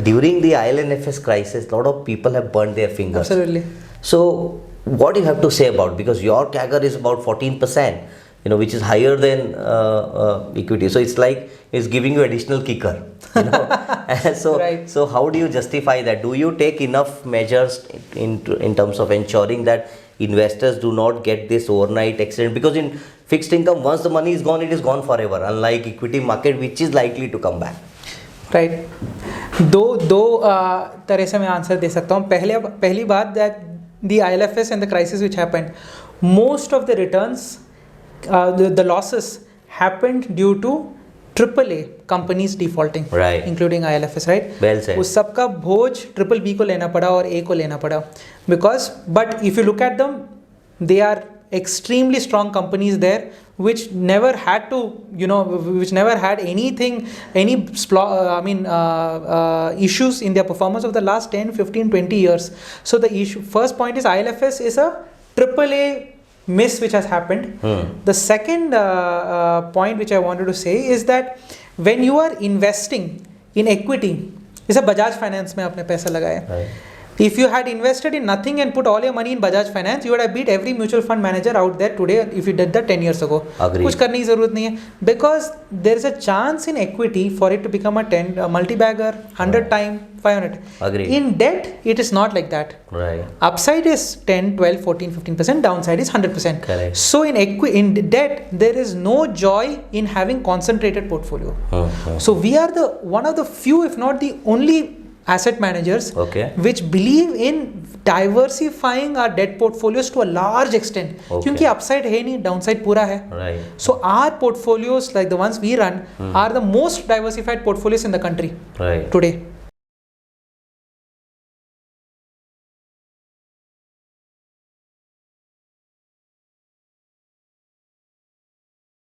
during the IL&FS crisis, a lot of people have burned their fingers. Absolutely. So, what do you have to say about, because your CAGR is about 14%, which is higher than equity. So it's like it's giving you additional kicker. So, right. So how do you justify that? Do you take enough measures in terms of ensuring that investors do not get this overnight accident? Because in fixed income, once the money is gone, it is gone forever. Unlike equity market, which is likely to come back. Right दो तरह से मैं answer दे सकता हूँ. पहली बात that the IL&FS and the crisis which happened, most of the returns, the losses happened due to AAA companies defaulting, including IL&FS, right. Well said. उस सब का बोझ BBB को लेना पड़ा और A को लेना पड़ा, because but if you look at them, they are extremely strong companies there which never had to, which never had anything, issues in their performance of the last 10, 15, 20 years. So the first point is IL&FS is a AAA miss which has happened. The second point which I wanted to say is that when you are investing in equity, जैसे Bajaj Finance में आपने पैसा लगाया, if you had invested in nothing and put all your money in Bajaj Finance, you would have beat every mutual fund manager out there today if you did that 10 years ago. कुछ करने की ज़रूरत नहीं है, because there is a chance in equity for it to become a multi-bagger 100 time 500. Agreed. In debt, it is not like that. Right. Upside is 10, 12, 14, 15%. Downside is 100%. Correct. So in debt, there is no joy in having concentrated portfolio. So we are one of the few, if not the only asset managers which believe in diversifying our debt portfolios to a large extent. क्योंकि upside है नहीं, downside पूरा है. Right. So our portfolios, like the ones we run, are the most diversified portfolios in the country today.